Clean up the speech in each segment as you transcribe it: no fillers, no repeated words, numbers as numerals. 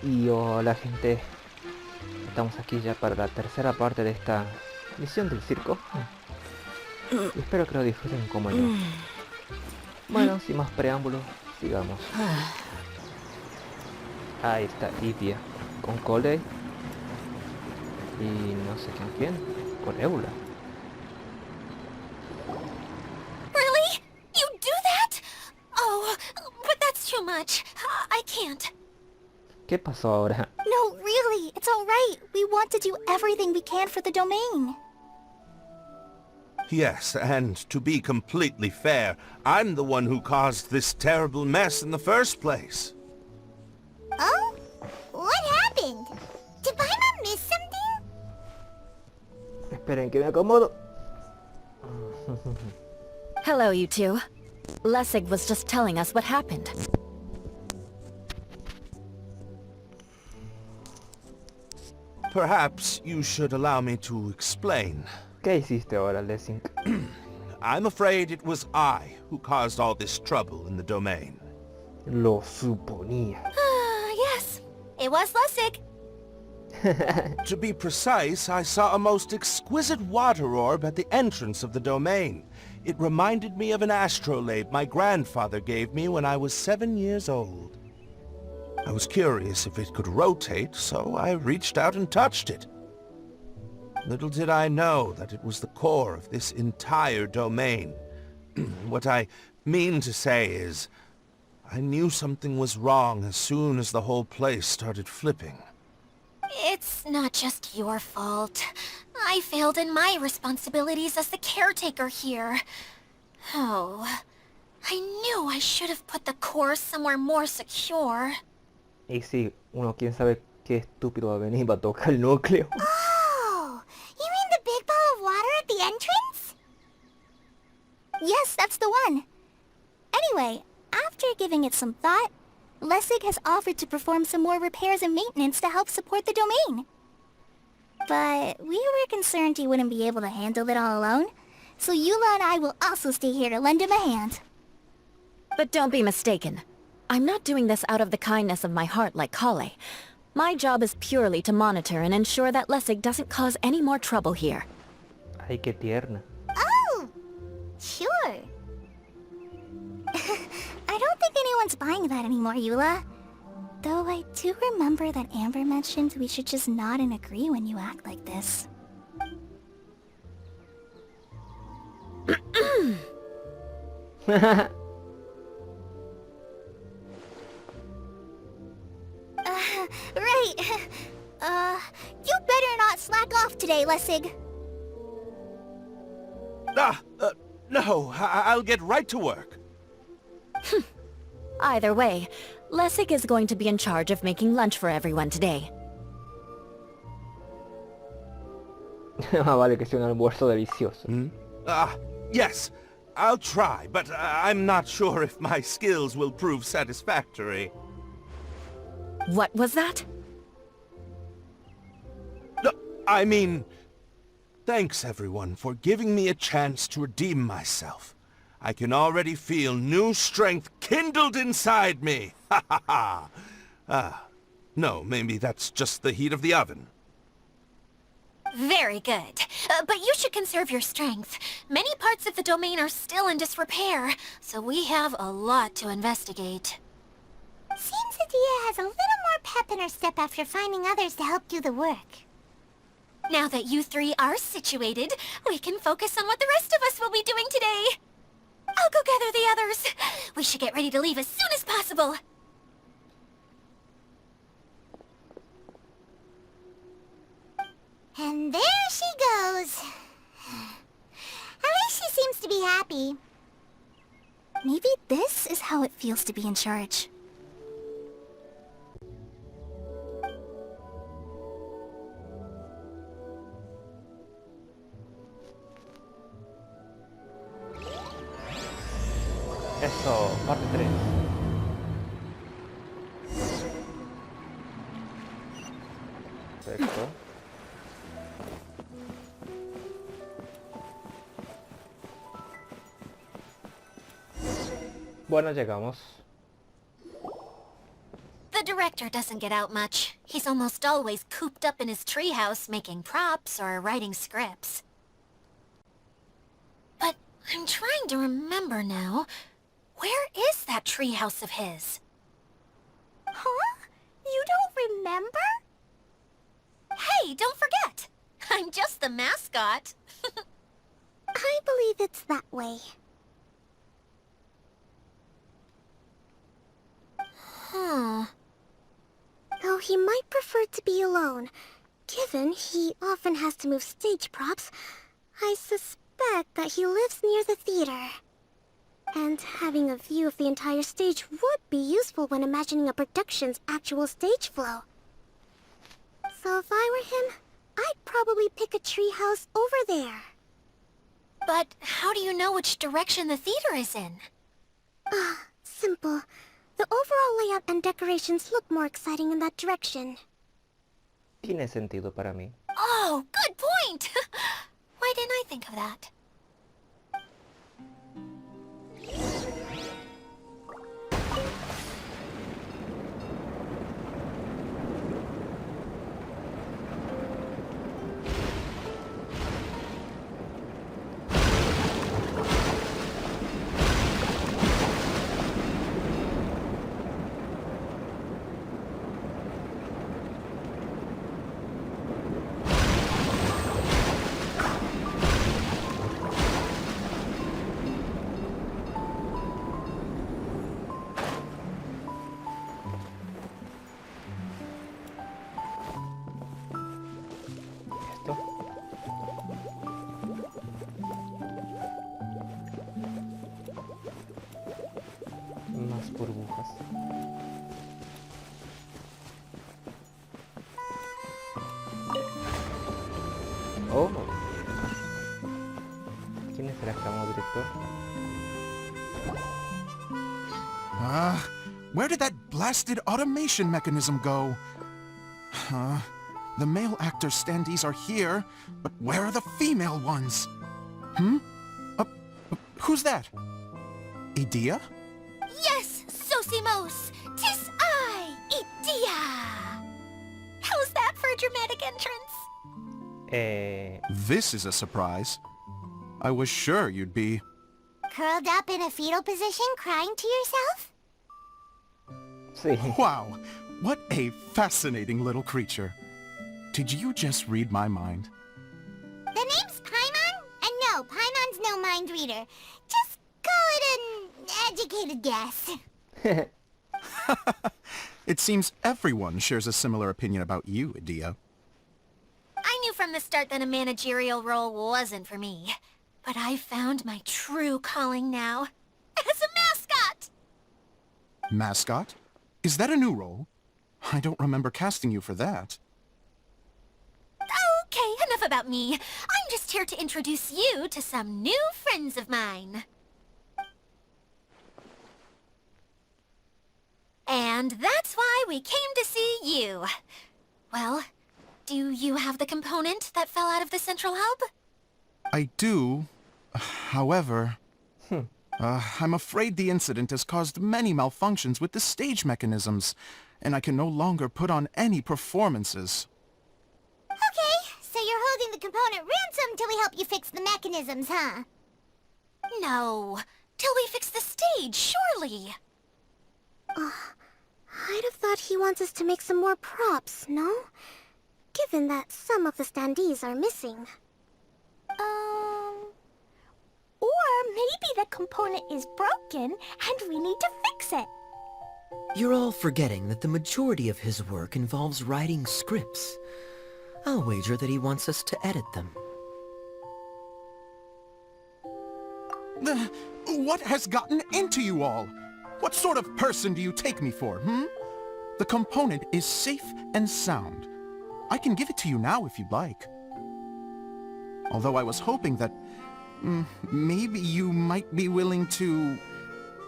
Y hola gente, estamos aquí ya para la tercera parte de esta misión del circo. Y espero que lo disfruten como yo. Bueno, sin más preámbulos, sigamos. Ahí está Itia, con Cole y no sé con quién, con Eula. Really? You do that? Oh, but that's too much. I can't. ¿Qué pasó ahora? No, really, it's alright. We want to do everything we can for the domain. Yes, and to be completely fair, I'm the one who caused this terrible mess in the first place. Oh? What happened? Did Paimon miss something? Esperen que me acomodo. Hello, you two. Lessig was just telling us what happened. Perhaps you should allow me to explain. ¿Qué hiciste ahora, Lessing? I'm afraid it was I who caused all this trouble in the domain. Lo suponía. Yes, it was Lessig. To be precise, I saw a most exquisite water orb at the entrance of the domain. It reminded me of an astrolabe my grandfather gave me when I was 7 years old. I was curious if it could rotate, so I reached out and touched it. Little did I know that it was the core of this entire domain. What I mean to say is, I knew something was wrong as soon as the whole place started flipping. It's not just your fault. I failed in my responsibilities as the caretaker here. Oh, I knew I should have put the core somewhere more secure. Y sí, uno quién sabe qué estúpido va a venir y va a tocar el núcleo. Oh, you mean the big ball of water at the entrance? Yes, that's the one. Anyway, after giving it some thought, Lessig has offered to perform some more repairs and maintenance to help support the domain. But we were concerned he wouldn't be able to handle it all alone, so Eula and I will also stay here to lend him a hand. But don't be mistaken. I'm not doing this out of the kindness of my heart like Kale. My job is purely to monitor and ensure that Lessig doesn't cause any more trouble here. Ay, qué tierna. Oh, sure. I don't think anyone's buying that anymore, Eula. Though I do remember that Amber mentioned we should just nod and agree when you act like this. Right. You better not slack off today, Lessig. No, I'll get right to work. Either way, Lessig is going to be in charge of making lunch for everyone today. Vale, que sea un almuerzo delicioso. Yes, I'll try, but I'm not sure if my skills will prove satisfactory. What was that? No, I mean, thanks everyone for giving me a chance to redeem myself. I can already feel new strength kindled inside me. Ha ha ha. No, maybe that's just the heat of the oven. Very good. But you should conserve your strength. Many parts of the domain are still in disrepair, so we have a lot to investigate. Seems Adia has a little more pep in her step after finding others to help do the work. Now that you three are situated, we can focus on what the rest of us will be doing today. I'll go gather the others. We should get ready to leave as soon as possible. And there she goes. At least she seems to be happy. Maybe this is how it feels to be in charge. Eso, parte 3. Perfecto. Bueno, llegamos. The director doesn't get out much. He's almost always cooped up in his treehouse making props or writing scripts. But I'm trying to remember now. Where is that treehouse of his? Huh? You don't remember? Hey, don't forget! I'm just the mascot. I believe it's that way. Huh. Though he might prefer to be alone, given he often has to move stage props, I suspect that he lives near the theater. And having a view of the entire stage would be useful when imagining a production's actual stage flow. So if I were him, I'd probably pick a treehouse over there. But how do you know which direction the theater is in? Simple. The overall layout and decorations look more exciting in that direction. Tiene sentido para mí. Oh, good point! Why didn't I think of that? Esto. Más burbujas. Oh. ¿Quién es el aclamado director? Where did that blasted automation mechanism go? The male actor standees are here, but where are the female ones? Who's that? Idea? Yes, Sosimos! 'Tis I, Idea! How's that for a dramatic entrance? This is a surprise. I was sure you'd be... Curled up in a fetal position, crying to yourself? Sí. Wow, what a fascinating little creature. Did you just read my mind? The name's Paimon? And no, Paimon's no mind reader. Just call it an educated guess. It seems everyone shares a similar opinion about you, Idea. I knew from the start that a managerial role wasn't for me. But I found my true calling now. As a mascot! Mascot? Is that a new role? I don't remember casting you for that. Okay, enough about me. I'm just here to introduce you to some new friends of mine. And that's why we came to see you. Well, do you have the component that fell out of the central hub? I do. However, I'm afraid the incident has caused many malfunctions with the stage mechanisms, and I can no longer put on any performances. Okay, so you're holding the component ransom till we help you fix the mechanisms, huh? No, till we fix the stage, surely. I'd have thought he wants us to make some more props, no? Given that some of the standees are missing. Or maybe the component is broken and we need to fix it. You're all forgetting that the majority of his work involves writing scripts. I'll wager that he wants us to edit them. What has gotten into you all? What sort of person do you take me for, The component is safe and sound. I can give it to you now if you'd like. Although I was hoping that maybe you might be willing to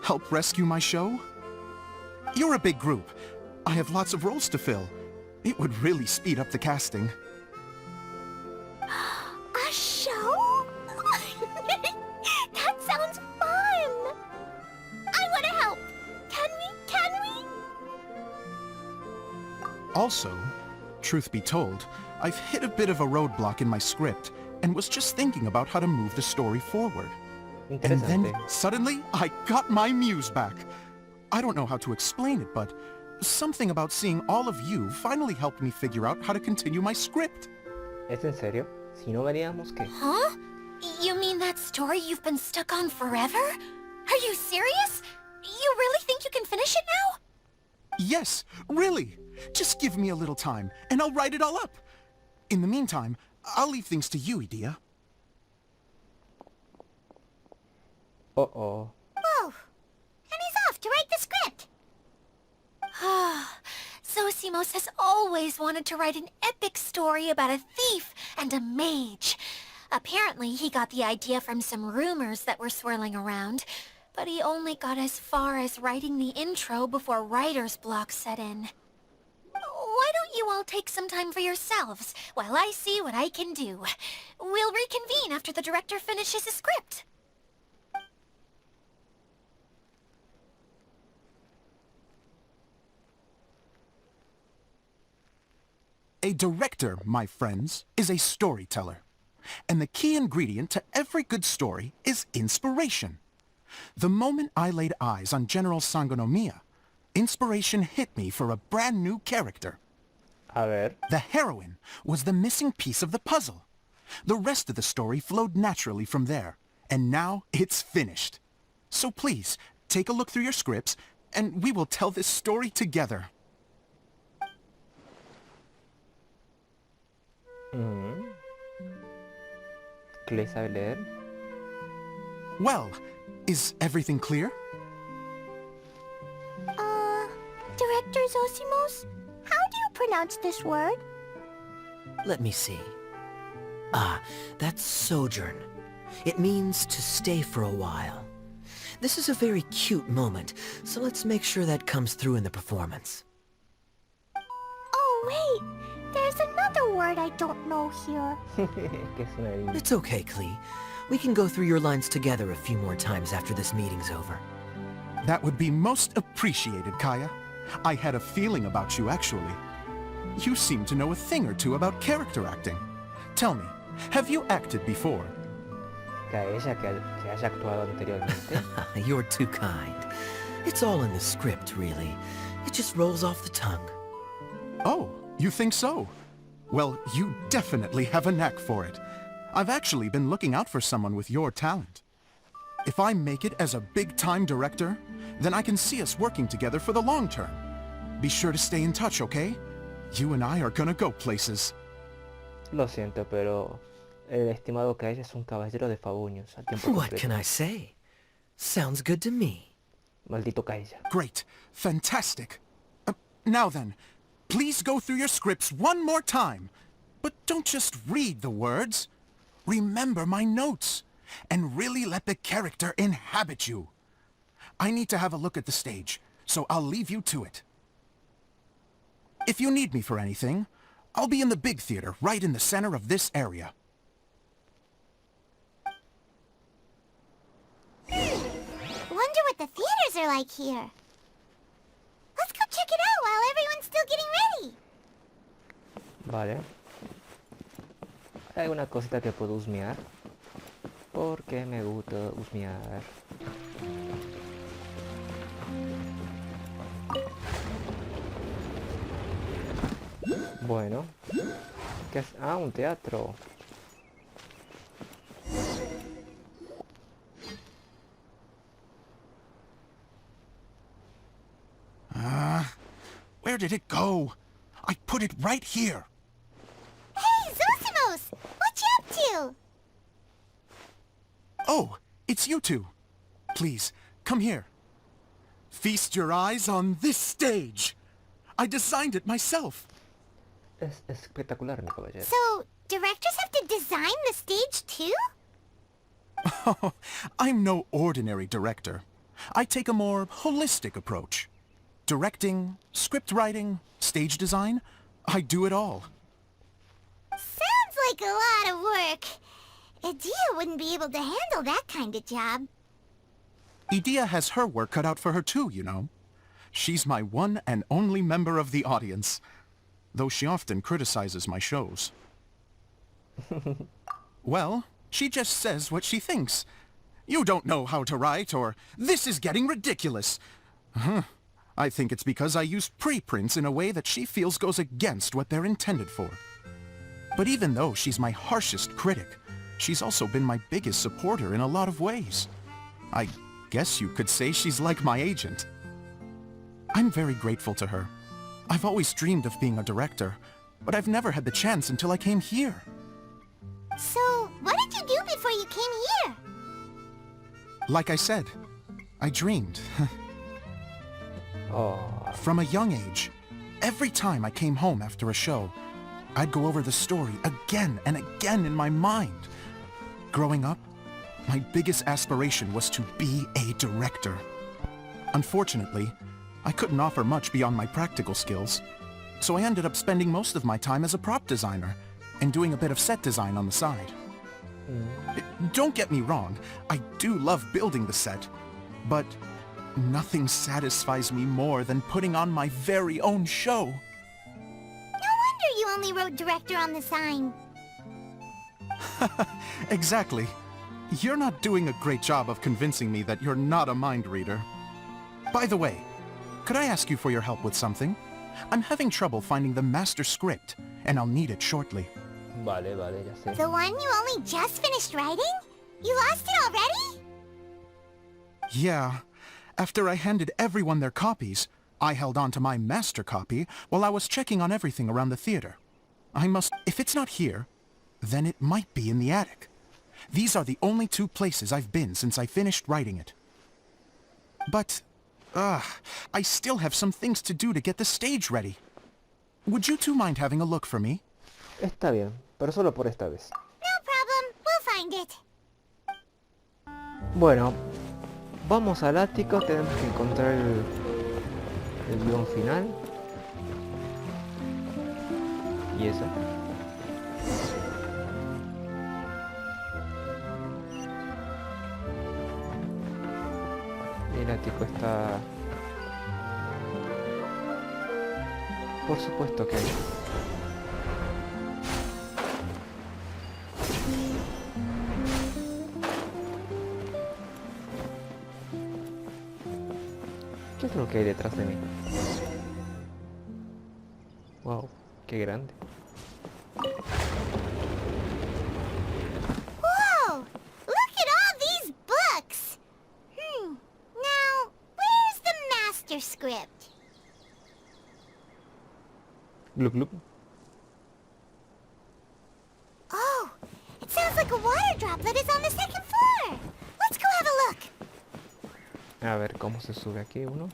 help rescue my show? You're a big group. I have lots of roles to fill. It would really speed up the casting. A show? That sounds fun! I want to help! Can we? Also, truth be told, I've hit a bit of a roadblock in my script and was just thinking about how to move the story forward. And then, Interesante. suddenly, I got my muse back. I don't know how to explain it, but something about seeing all of you finally helped me figure out how to continue my script. ¿Es en serio? Si no veníamos, ¿qué? Huh? You mean that story you've been stuck on forever? Are you serious? You really think you can finish it now? Yes, really. Just give me a little time, and I'll write it all up. In the meantime, I'll leave things to you, Idea. Oh. Whoa! And he's off to write the script! Zosimos has always wanted to write an epic story about a thief and a mage. Apparently, he got the idea from some rumors that were swirling around, but he only got as far as writing the intro before writer's block set in. Why don't you all take some time for yourselves while I see what I can do? We'll reconvene after the director finishes his script. A director, my friends, is a storyteller. And the key ingredient to every good story is inspiration. The moment I laid eyes on General Sangonomiya, inspiration hit me for a brand new character. A ver. The heroine was the missing piece of the puzzle. The rest of the story flowed naturally from there, and now it's finished. So please, take a look through your scripts, and we will tell this story together. ¿Clay sabe leer? Well, is everything clear? Director Zosimos, how do you pronounce this word? Let me see. Ah, that's sojourn. It means to stay for a while. This is a very cute moment, so let's make sure that comes through in the performance. Oh, wait! There's another word I don't know here. Que es una niña. It's okay, Klee. We can go through your lines together a few more times after this meeting's over. That would be most appreciated, Kaya. I had a feeling about you, actually. You seem to know a thing or two about character acting. Tell me, have you acted before? Que a ella que haya actuado anteriormente. You're too kind. It's all in the script, really. It just rolls off the tongue. Oh, you think so? Well, you definitely have a knack for it. I've actually been looking out for someone with your talent. If I make it as a big-time director, then I can see us working together for the long term. Be sure to stay in touch, okay? You and I are gonna go places. Lo siento, pero el estimado Kaella es un caballero de Fabuños a tiempo What completo. can I say? Sounds good to me. Maldito Kaella. Great. Fantastic. Now then, please go through your scripts one more time. But don't just read the words. Remember my notes. And really let the character inhabit you. I need to have a look at the stage, so I'll leave you to it. If you need me for anything, I'll be in the big theater right in the center of this area. Wonder what the theaters are like here. Let's go check it out while everyone's still getting ready. Vale. Hay una cosita que puedo husmear. Porque me gusta husmear. Bueno. ¿Qué es? Ah, un teatro. Where did it go? I put it right here. Hey, Zosimos! What you up to? Oh, it's you two. Please, come here. Feast your eyes on this stage. I designed it myself. Es espectacular, mi caballero. So, directors have to design the stage too? I'm no ordinary director. I take a more holistic approach. Directing, script writing, stage design, I do it all. Sounds like a lot of work. Idea wouldn't be able to handle that kind of job. Idea has her work cut out for her too, you know. She's my one and only member of the audience. though she often criticizes my shows. Well, she just says what she thinks. You don't know how to write, or this is getting ridiculous. I think it's because I use preprints in a way that she feels goes against what they're intended for. But even though she's my harshest critic, she's also been my biggest supporter in a lot of ways. I guess you could say she's like my agent. I'm very grateful to her. I've always dreamed of being a director, but I've never had the chance until I came here. So, what did you do before you came here? Like I said, I dreamed. Oh, From a young age, every time I came home after a show, I'd go over the story again and again in my mind. Growing up, my biggest aspiration was to be a director. Unfortunately, I couldn't offer much beyond my practical skills, so I ended up spending most of my time as a prop designer and doing a bit of set design on the side. Don't get me wrong, I do love building the set, but nothing satisfies me more than putting on my very own show. No wonder you only wrote director on the sign. Exactly. You're not doing a great job of convincing me that you're not a mind reader. By the way, could I ask you for your help with something? I'm having trouble finding the master script, and I'll need it shortly. vale, vale, ya sé. The one you only just finished writing? You lost it already? Yeah. After I handed everyone their copies, I held on to my master copy while I was checking on everything around the theater. If it's not here, then it might be in the attic. These are the only two places I've been since I finished writing it. But, I still have some things to do to get the stage ready. Would you two mind having a look for me? Está bien, pero solo por esta vez. No problem, we'll find it. Bueno, vamos al ático, tenemos que encontrar el guión final. Y eso. El ático está... Por supuesto que hay. ¿Qué es lo que hay detrás de mí? Wow, qué grande. Whoa! Look at all these books! Now, where's the master script? Glup glup. Oh, it sounds like a water droplet is on the second floor. Let's go have a look. A ver cómo se sube aquí uno.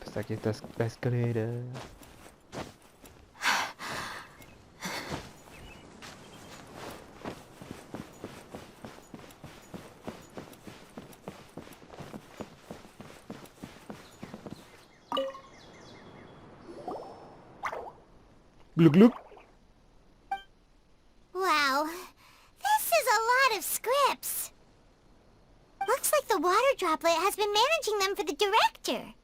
Pues aquí está la escalera. Glup glup. Wow, this is a lot of scripts. Looks like the water droplet has been managing them for the director.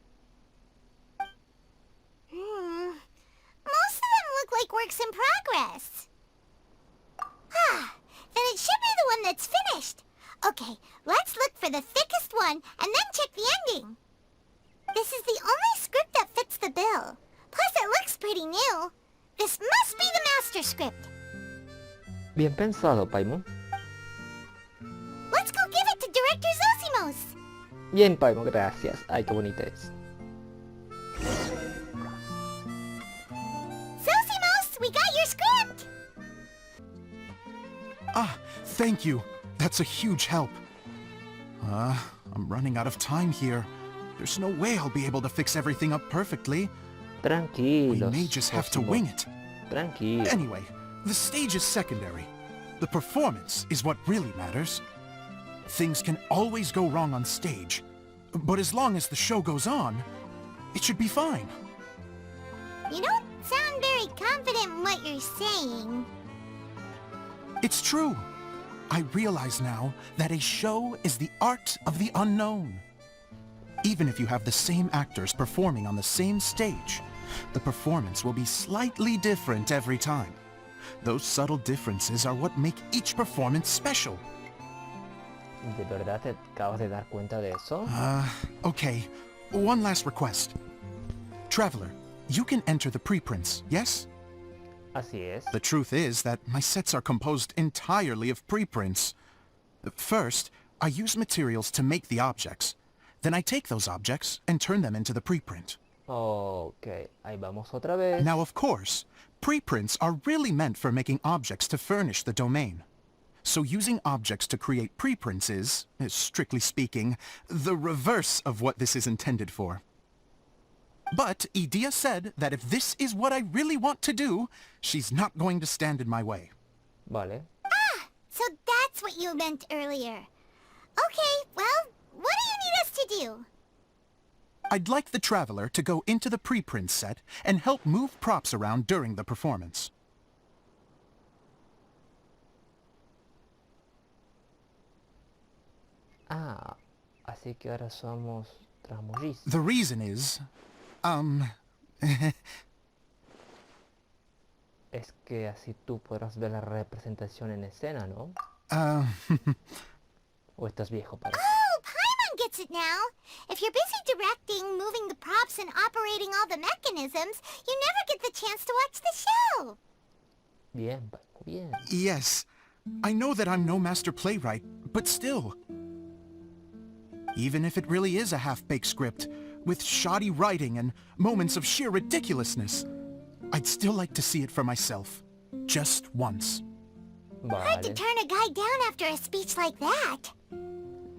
Most of them look like works in progress. Then it should be the one that's finished. Okay, let's look for the thickest one and then check the ending. This is the only script that fits the bill. Plus it looks pretty new. This must be the master script. Bien pensado, Paimon. Let's go give it to Director Zosimos. Bien, Paimon, gracias. Ay, qué bonita es. Zosimos, we got your script. Thank you. That's a huge help. I'm running out of time here. There's no way I'll be able to fix everything up perfectly. We Tranquilos. may just have to Zosimo. wing it. Tranquilo. Anyway, the stage is secondary. The performance is what really matters. Things can always go wrong on stage, but as long as the show goes on, it should be fine. You don't sound very confident in what you're saying. It's true. I realize now that a show is the art of the unknown. Even if you have the same actors performing on the same stage, The performance will be slightly different every time. Those subtle differences are what make each performance special. ¿De verdad te acabas de dar cuenta de eso? Okay. One last request. Traveler, you can enter the preprints, yes? Así es. The truth is that my sets are composed entirely of preprints. First, I use materials to make the objects. Then I take those objects and turn them into the preprint. Ok, ahí vamos otra vez. Now, of course, preprints are really meant for making objects to furnish the domain. So using objects to create preprints is, strictly speaking, the reverse of what this is intended for. But Edea said that if this is what I really want to do, she's not going to stand in my way. Vale. So that's what you meant earlier. Okay, well, what do you need us to do? I'd like the Traveler to go into the preprint set and help move props around during the performance. Ah, así que ahora somos tramoyistas. The reason is, Es que así tú podrás ver la representación en escena, ¿no? ¿O estás viejo para eso? Oh, Paimon gets it now. If you're busy directing, moving the props, and operating all the mechanisms, you never get the chance to watch the show. Bien, Paco, bien. Yes, I know that I'm no master playwright, but still. Even if it really is a half-baked script, with shoddy writing and moments of sheer ridiculousness, I'd still like to see it for myself. Just once. Hard to Vale. turn a guy down after a speech like that.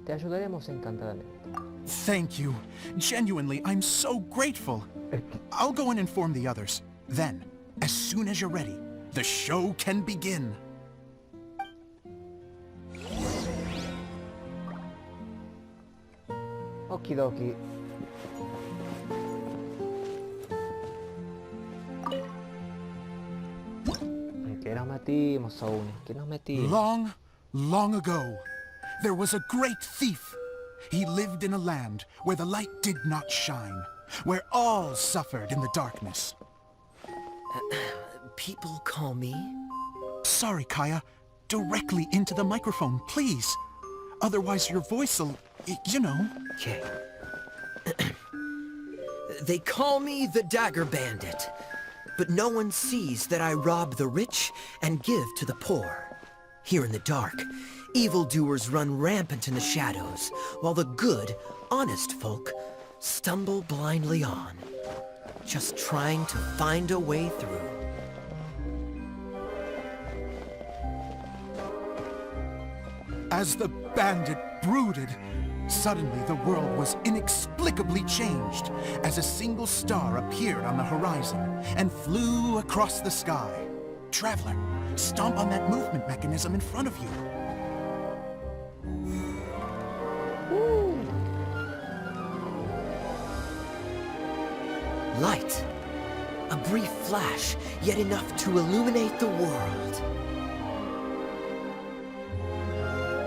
Te ayudaremos encantadamente. Thank you. Genuinely, I'm so grateful. I'll go and inform the others. Then, as soon as you're ready, the show can begin. Okidoki. ¿En qué nos metimos aún? ¿En qué nos metimos? Long, long ago, there was a great thief. He lived in a land where the light did not shine, where all suffered in the darkness. People call me... Sorry, Kaya. Directly into the microphone, please. Otherwise your voice'll, you know. Okay. They call me the Dagger Bandit, but no one sees that I rob the rich and give to the poor. Here in the dark, evildoers run rampant in the shadows, while the good, honest folk stumble blindly on, just trying to find a way through. As the bandit brooded, suddenly the world was inexplicably changed as a single star appeared on the horizon and flew across the sky. Traveler, stomp on that movement mechanism in front of you. Light. A brief flash, yet enough to illuminate the world.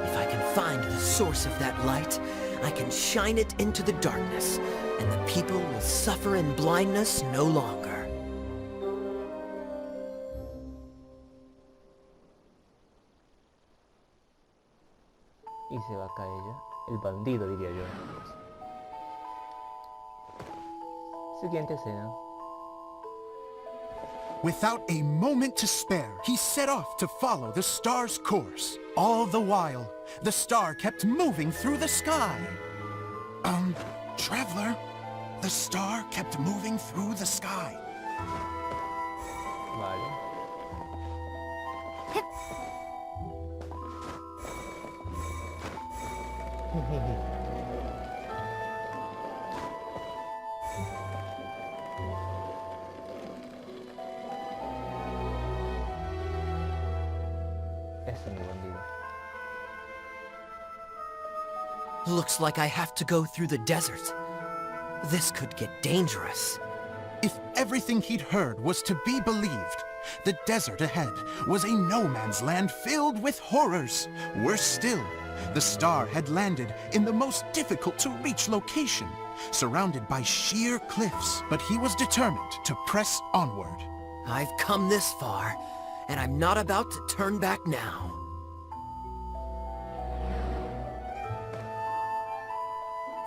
If I can find the source of that light, I can shine it into the darkness, and the people will suffer in blindness no longer. Y se va a caer ella. El bandido, diría yo. Siguiente escena. Without a moment to spare, he set off to follow the star's course. All the while, the star kept moving through the sky. Traveler, the star kept moving through the sky. Vale. Ese es mi bandido. Looks like I have to go through the desert. This could get dangerous. If everything he'd heard was to be believed, the desert ahead was a no-man's land filled with horrors. Worse still, the star had landed in the most difficult-to-reach location, surrounded by sheer cliffs, but he was determined to press onward. I've come this far, and I'm not about to turn back now.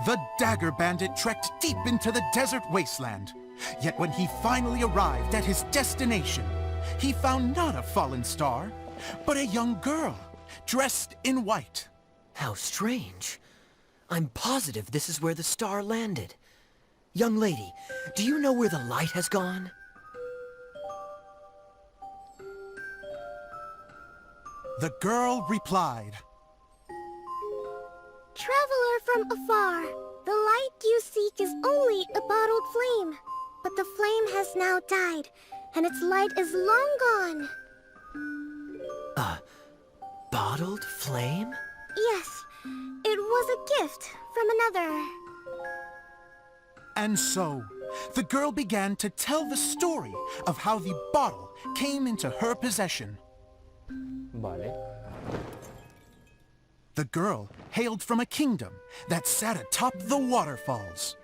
The Dagger Bandit trekked deep into the desert wasteland. Yet when he finally arrived at his destination, he found not a fallen star, but a young girl, dressed in white. How strange. I'm positive this is where the star landed. Young lady, do you know where the light has gone? The girl replied, Traveler from afar, the light you seek is only a bottled flame. But the flame has now died, and its light is long gone. Bottled flame? Yes, it was a gift from another. And so, the girl began to tell the story of how the bottle came into her possession. Vale. The girl hailed from a kingdom that sat atop the waterfalls.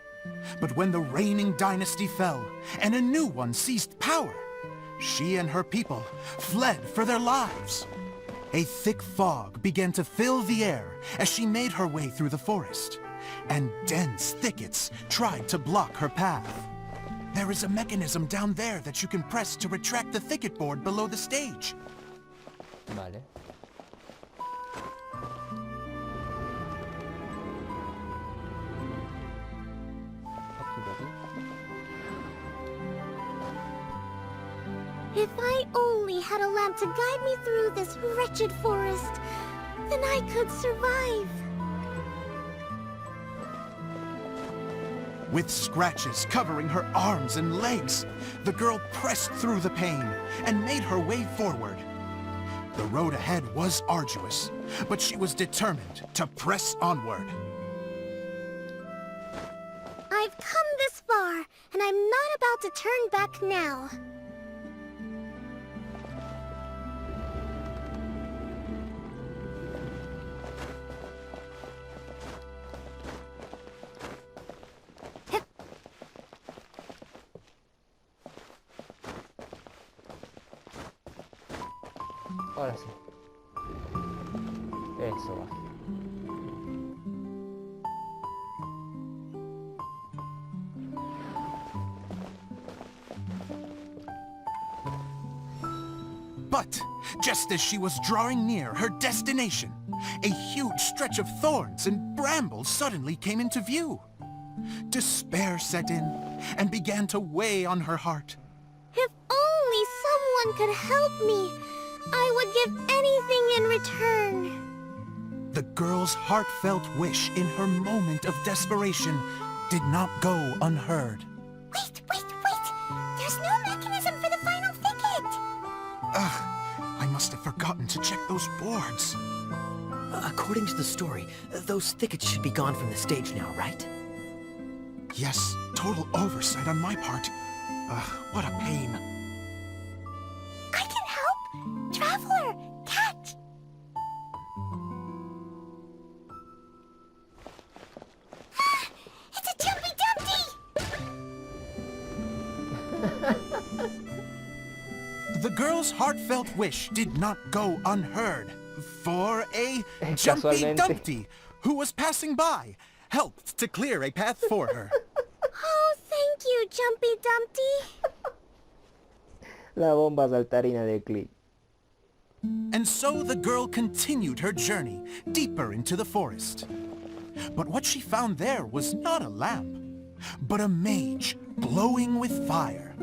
But when the reigning dynasty fell and a new one seized power, she and her people fled for their lives. A thick fog began to fill the air as she made her way through the forest, and dense thickets tried to block her path. There is a mechanism down there that you can press to retract the thicket board below the stage. Vale. If I only had a lamp to guide me through this wretched forest, then I could survive. With scratches covering her arms and legs, the girl pressed through the pain and made her way forward. The road ahead was arduous, but she was determined to press onward. I've come this far, and I'm not about to turn back now. Ahora sí. Eso va. But, just as she was drawing near her destination, a huge stretch of thorns and brambles suddenly came into view. Despair set in and began to weigh on her heart. If only someone could help me, I would give anything in return. The girl's heartfelt wish in her moment of desperation did not go unheard. Wait! There's no mechanism for the final thicket! Ugh, I must have forgotten to check those boards. According to the story, those thickets should be gone from the stage now, right? Yes, total oversight on my part. Ugh, what a pain. I can help! Traveler, catch! Ah, it's a Jumpy Dumpty! The girl's heartfelt wish did not go unheard, for a Jumpy Casualmente. Dumpty, who was passing by, helped to clear a path for her. Oh, thank you, Jumpy Dumpty! La bomba saltarina de Click. And so the girl continued her journey deeper into the forest. But what she found there was not a lamp, but a mage glowing with fire.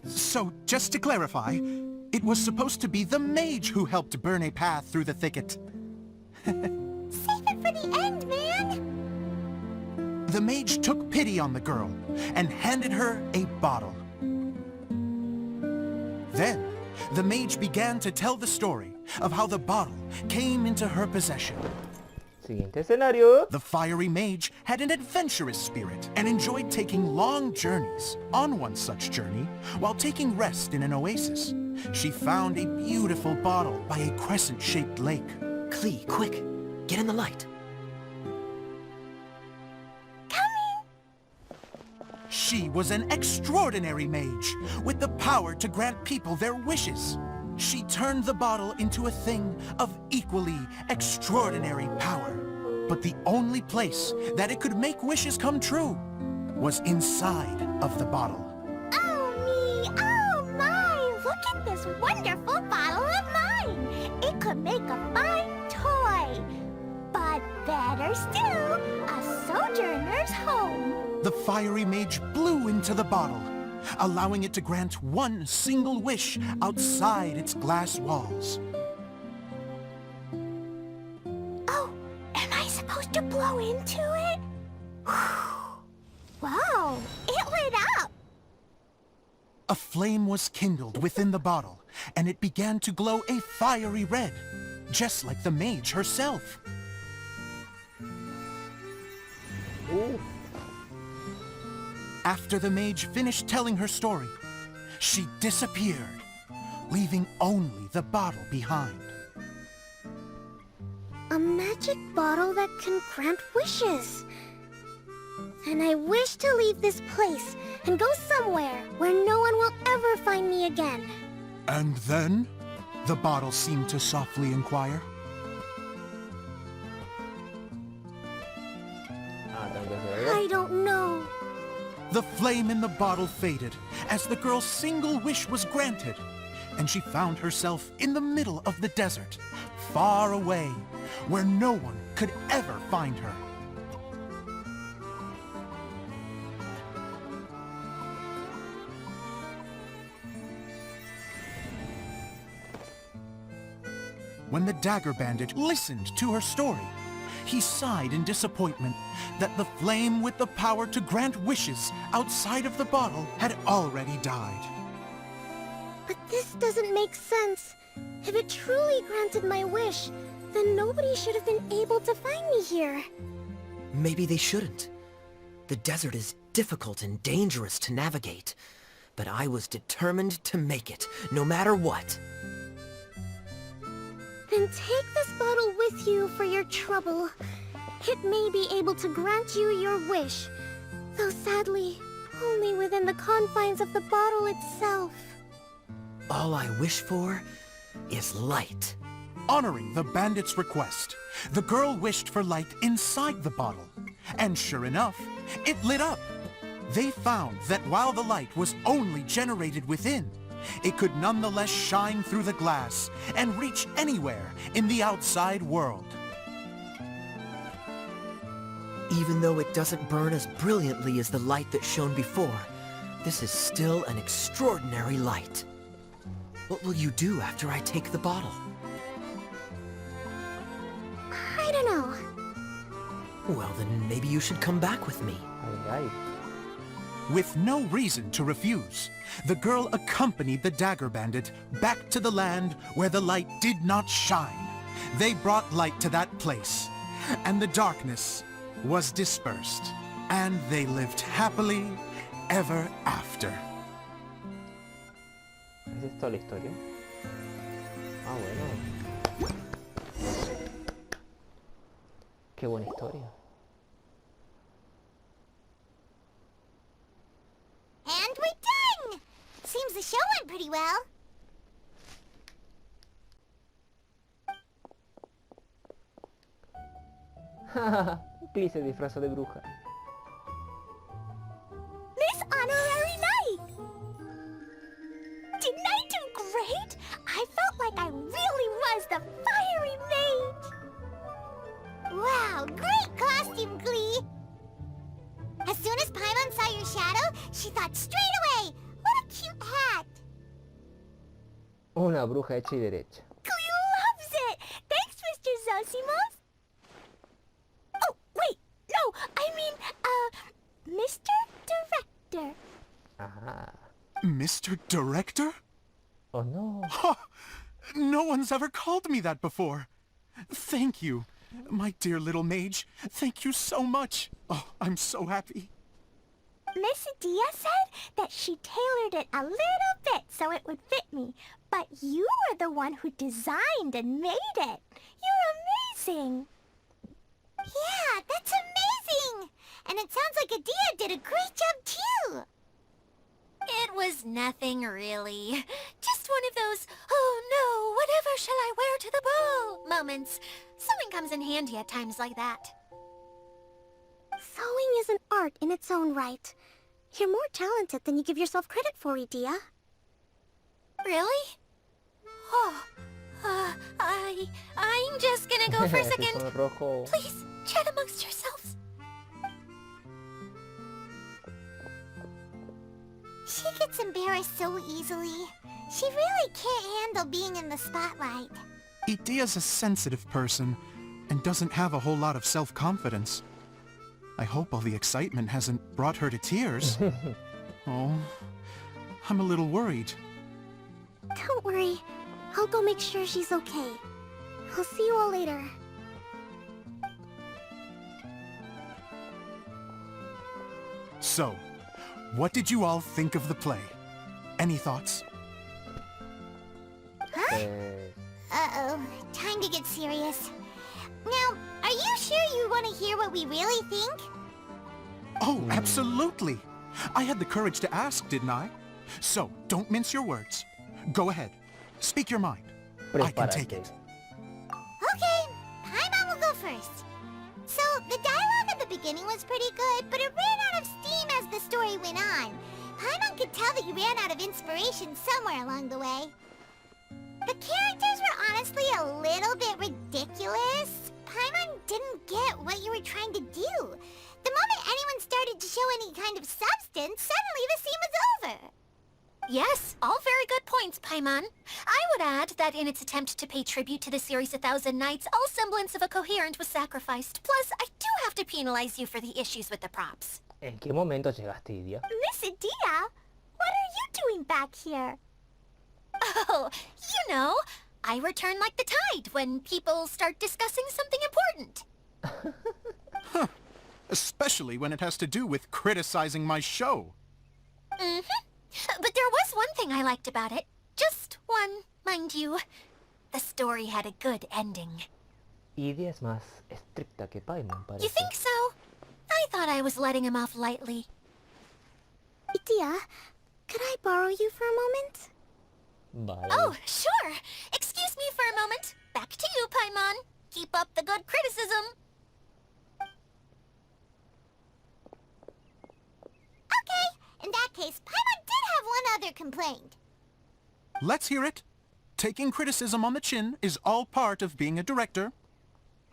So, just to clarify, it was supposed to be the mage who helped burn a path through the thicket. Save it for the end, man! The mage took pity on the girl and handed her a bottle. Then, the mage began to tell the story of how the bottle came into her possession. Siguiente escenario. The fiery mage had an adventurous spirit and enjoyed taking long journeys. On one such journey, while taking rest in an oasis, she found a beautiful bottle by a crescent-shaped lake. Clee, quick! Get in the light! Coming! She was an extraordinary mage, with the power to grant people their wishes. She turned the bottle into a thing of equally extraordinary power. But the only place that it could make wishes come true was inside of the bottle. Oh me, oh my! Look at this wonderful bottle of mine! It could make a fine toy! But better still, a sojourner's home! The fiery mage blew into the bottle, allowing it to grant one single wish outside its glass walls. Oh, am I supposed to blow into it? Wow, it lit up! A flame was kindled within the bottle, and it began to glow a fiery red, just like the mage herself. Ooh. After the mage finished telling her story, she disappeared, leaving only the bottle behind. A magic bottle that can grant wishes. And I wish to leave this place and go somewhere where no one will ever find me again. And then? The bottle seemed to softly inquire. Tengo que hacer I don't know. The flame in the bottle faded as the girl's single wish was granted, and she found herself in the middle of the desert, far away, where no one could ever find her. When the dagger bandit listened to her story, he sighed in disappointment that the flame with the power to grant wishes outside of the bottle had already died. But this doesn't make sense. If it truly granted my wish, then nobody should have been able to find me here. Maybe they shouldn't. The desert is difficult and dangerous to navigate, but I was determined to make it, no matter what. Then take this bottle with you for your trouble. It may be able to grant you your wish, though sadly, only within the confines of the bottle itself. All I wish for is light. Honoring the bandit's request, the girl wished for light inside the bottle, and sure enough, it lit up. They found that while the light was only generated within, it could nonetheless shine through the glass and reach anywhere in the outside world. Even though it doesn't burn as brilliantly as the light that shone before, this is still an extraordinary light. What will you do after I take the bottle? I don't know. Well, then maybe you should come back with me. Ay, ay. With no reason to refuse, the girl accompanied the dagger bandit back to the land where the light did not shine. They brought light to that place, and the darkness was dispersed, and they lived happily ever after. ¿Es esto la historia? Ah, bueno. Qué buena historia. And we're done! Seems the show went pretty well. Glee se disfrazó de bruja. Miss Honorary Knight! Didn't I do great? I felt like I really was the fiery mage! Wow, great costume, Glee! As soon as Paimon saw your shadow, she thought straight away, what a cute hat! Una bruja hecha y derecha. Glee loves it! Thanks, Mr. Zosimos! Oh, wait, no, I mean, Mr. Director. Ajá. Mr. Director? Oh no. No one's ever called me that before. Thank you. My dear little mage, thank you so much. Oh, I'm so happy. Miss Dia said that she tailored it a little bit so it would fit me, but you were the one who designed and made it. You're amazing. Yeah, that's amazing. And it sounds like Adia did a great job too! It was nothing really. Just one of those, oh no, whatever shall I wear to the ball moments. Sewing comes in handy at times like that. Sewing is an art in its own right. You're more talented than you give yourself credit for, Adia. Really? Oh, I'm just gonna go for a second. Ese tono rojo. Please, chat amongst yourselves. She gets embarrassed so easily. She really can't handle being in the spotlight. Adia's a sensitive person and doesn't have a whole lot of self-confidence. I hope all the excitement hasn't brought her to tears. Oh, I'm a little worried. Don't worry. I'll go make sure she's okay. I'll see you all later. So, what did you all think of the play? Any thoughts? Eh, Uh-oh. Time to get serious. Now, are you sure you want to hear what we really think? Oh, absolutely. I had the courage to ask, didn't I? So, don't mince your words. Go ahead. Speak your mind. I can take prepárate. it. Okay, Paimon will go first. So, the dialogue at the beginning was pretty good, but it ran out of steam as the story went on. Paimon could tell that you ran out of inspiration somewhere along the way. The characters were honestly a little bit ridiculous. Paimon didn't get what you were trying to do. The moment anyone started to show any kind of substance, suddenly the scene was over. Yes, all very good points, Paimon. I would add that in its attempt to pay tribute to the series 1,000 Nights, all semblance of a coherent was sacrificed. Plus, I do have to penalize you for the issues with the props. ¿En qué momento llegaste, Idia? Miss Adia, what are you doing back here? Oh, you know, I return like the tide when people start discussing something important. Especially when it has to do with criticizing my show. But there was one thing I liked about it. Just one, mind you. The story had a good ending. Idia es más estricta que Paimon, parece. You think so? I thought I was letting him off lightly. Adia, could I borrow you for a moment? Vale. Oh, sure. Excuse me for a moment. Back to you, Paimon. Keep up the good criticism. Okay, in that case, Paimon did have one other complaint. Let's hear it. Taking criticism on the chin is all part of being a director.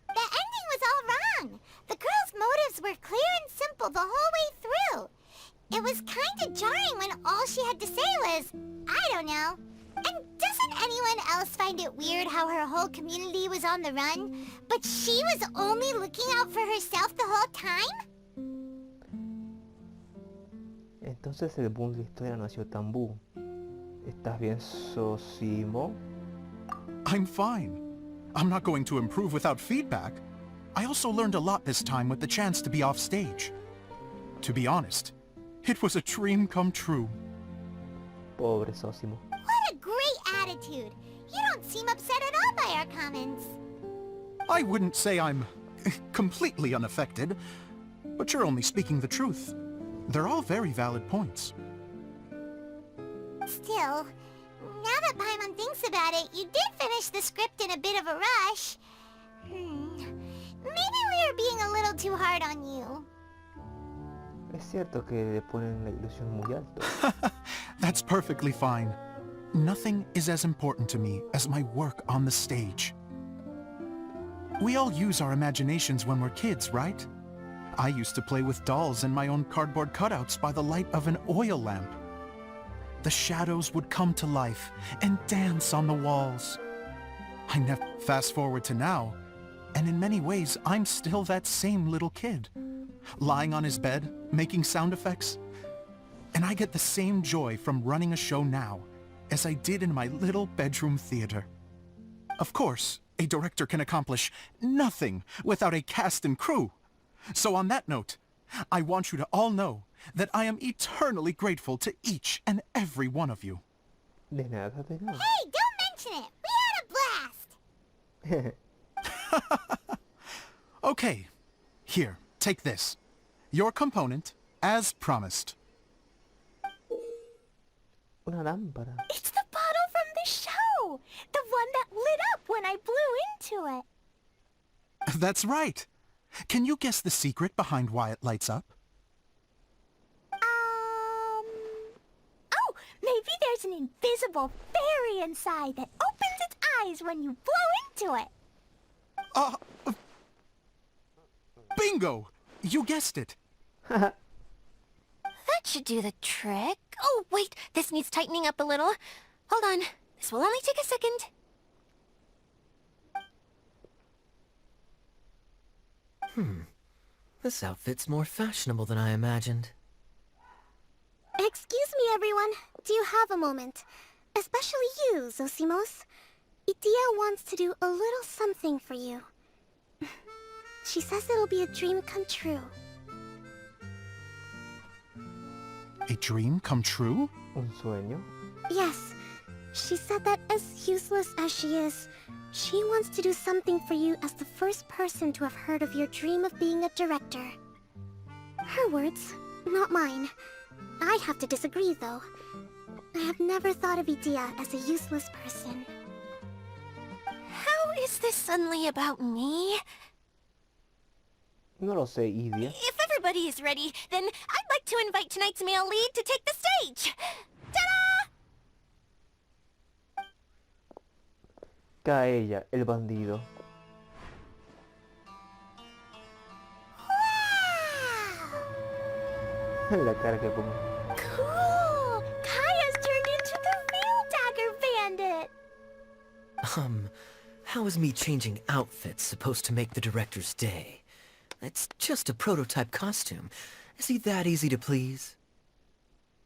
The ending was all wrong. The girl's motives were clear and simple the whole way through. It was kinda jarring when all she had to say was, I don't know. And doesn't anyone else find it weird how her whole community was on the run, but she was only looking out for herself the whole time? Entonces el boom de la historia no ha sido tan boom. ¿Estás bien, Sosimo? I'm fine. I'm not going to improve without feedback. I also learned a lot this time with the chance to be off stage. To be honest, it was a dream come true. Pobre Sosimo. What a great attitude. You don't seem upset at all by our comments. I wouldn't say I'm completely unaffected, but you're only speaking the truth. They're all very valid points. Still, now that Paimon thinks about it, you did finish the script in a bit of a rush. Maybe we were being a little too hard on you. Es cierto que le ponen la ilusión muy alto. That's perfectly fine. Nothing is as important to me as my work on the stage. We all use our imaginations when we're kids, right? I used to play with dolls and my own cardboard cutouts by the light of an oil lamp. The shadows would come to life and dance on the walls. I never fast forward to now, and in many ways I'm still that same little kid, lying on his bed, making sound effects. And I get the same joy from running a show now as I did in my little bedroom theater. Of course, a director can accomplish nothing without a cast and crew. So on that note, I want you to all know that I am eternally grateful to each and every one of you. De nada, de nada. Hey, don't mention it! We had a blast! Okay, here, take this. your component, as promised. Una lámpara. It's the bottle from the show! The one that lit up when I blew into it. That's right. Can you guess the secret behind why it lights up? Oh, maybe there's an invisible fairy inside that opens its eyes when you blow into it. Bingo! You guessed it. That should do the trick. Oh, wait, this needs tightening up a little. Hold on, this will only take a second. This outfit's more fashionable than I imagined. Excuse me, everyone. Do you have a moment? Especially you, Zosimos. Idia wants to do a little something for you. She says it'll be a dream come true. A dream come true? Un sueño. Yes, she said that as useless as she is, she wants to do something for you as the first person to have heard of your dream of being a director. Her words, not mine. I have to disagree, though. I have never thought of Idia as a useless person. How is this suddenly about me? No lo sé, Idia. If everybody is ready, then I'd like to invite tonight's male lead to take the stage. Ta-da! Cae ella, el bandido. Wow! La cara que pongo. Cool! Kaya's turned into the real Dagger Bandit! How is me changing outfits supposed to make the director's day? It's just a prototype costume. Is he that easy to please?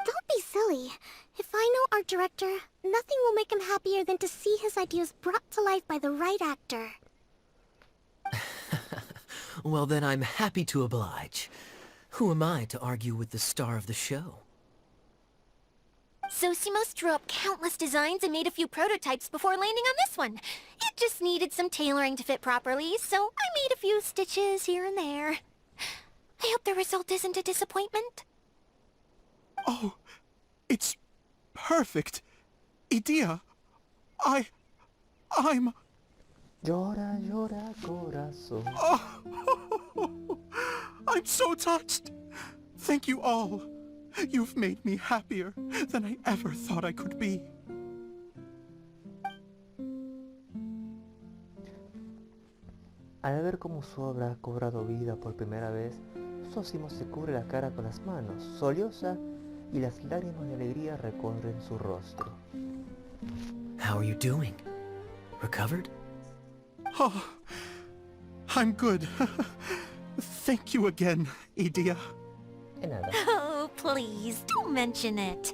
Don't be silly. If I know our director, nothing will make him happier than to see his ideas brought to life by the right actor. Well, then I'm happy to oblige. Who am I to argue with the star of the show? Zosimos drew up countless designs and made a few prototypes before landing on this one. It just needed some tailoring to fit properly, so I made a few stitches here and there. I hope the result isn't a disappointment. Oh, it's perfect. Idia, I'm... Llora, llora, corazón. Oh, I'm so touched. Thank you all. You've made me happier than I ever thought I could be. Al ver cómo su obra ha cobrado vida por primera vez, Zósimo se cubre la cara con las manos, solloza, y las lágrimas de alegría recorren su rostro. How are you doing? Recovered? Oh, I'm good. Thank you again, Idia. De nada. Oh, please, don't mention it.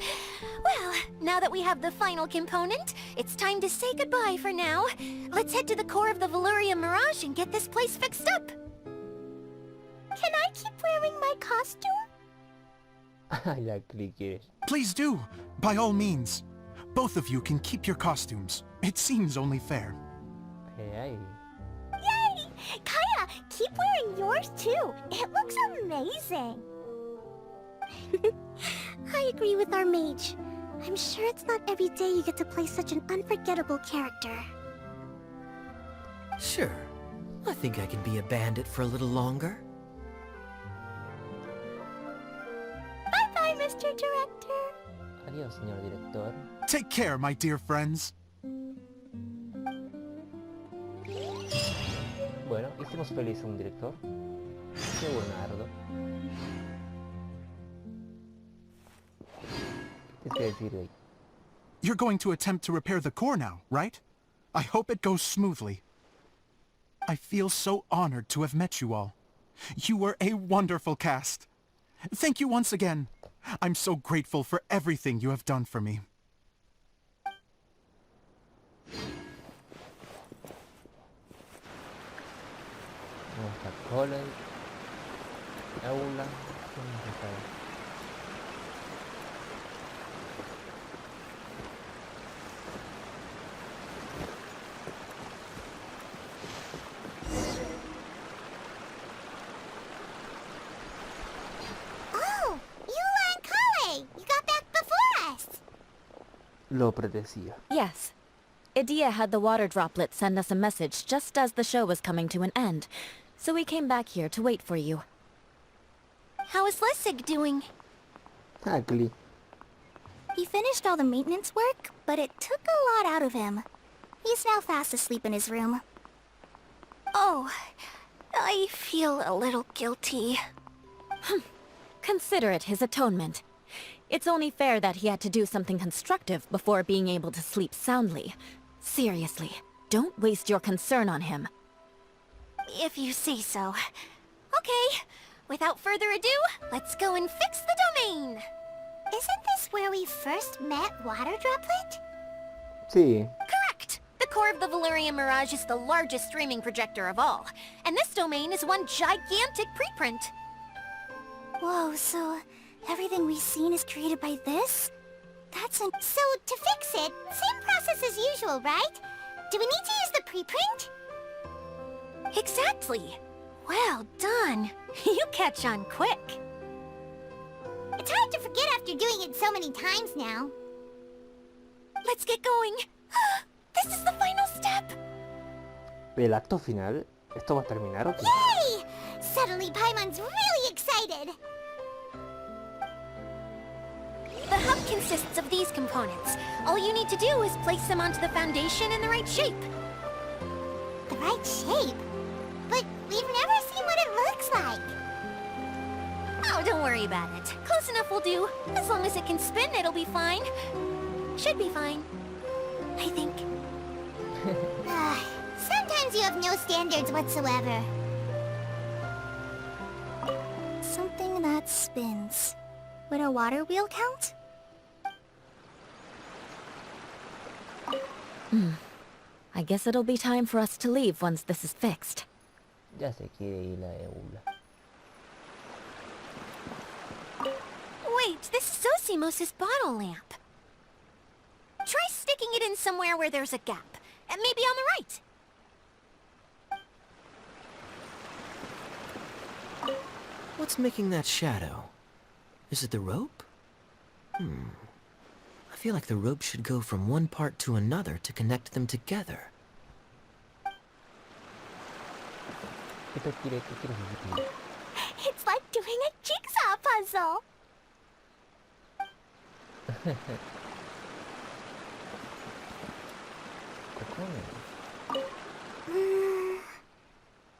Well, now that we have the final component, it's time to say goodbye for now. Let's head to the core of the Valuria Mirage and get this place fixed up. Can I keep wearing my costume? Ay, la clique. Please do, by all means. Both of you can keep your costumes. It seems only fair. Ay. Yay! Kaya, keep wearing yours too. It looks amazing. I agree with our mage. I'm sure it's not every day you get to play such an unforgettable character. Sure. I think I can be a bandit for a little longer. Bye-bye, Mr. Director. Adiós, señor director. Take care, my dear friends. Bueno, hicimos feliz a un director. Qué buenardo. ¿Qué tienes que decir ahí? You're going to attempt to repair the core now, right? I hope it goes smoothly. I feel so honored to have met you all. You were a wonderful cast. Thank you once again. I'm so grateful for everything you have done for me. Nuestra cola, aula, lo predecía. Yes. Idea had the water droplet send us a message just as the show was coming to an end, so we came back here to wait for you. How is Lessig doing? Ugly. He finished all the maintenance work, but it took a lot out of him. He's now fast asleep in his room. Oh, I feel a little guilty. Consider it his atonement. It's only fair that he had to do something constructive before being able to sleep soundly. Seriously, don't waste your concern on him. If you say so. Okay, without further ado, let's go and fix the domain! Isn't this where we first met Water Droplet? Sí. Correct! The core of the Valerian Mirage is the largest streaming projector of all, and this domain is one gigantic preprint. Whoa, so everything we've seen is created by this? So to fix it, same process as usual, right? Do we need to use the preprint? Exactly! Well done! You catch on quick. It's hard to forget after doing it so many times now. Let's get going! This is the final step! El acto final. ¿Esto va a terminar o qué? Yay! Suddenly Paimon's really excited! The hub consists of these components. All you need to do is place them onto the foundation in the right shape. The right shape? But we've never seen what it looks like. Oh, don't worry about it. Close enough will do. As long as it can spin, it'll be fine. Should be fine. I think. Sometimes you have no standards whatsoever. Something that spins. Would a water wheel count? I guess it'll be time for us to leave once this is fixed. Ya se quiere ir la Eula. Wait, this is Zosimos' bottle lamp. Try sticking it in somewhere where there's a gap. And maybe on the right. What's making that shadow? Is it the rope? I feel like the rope should go from one part to another to connect them together. It's like doing a jigsaw puzzle.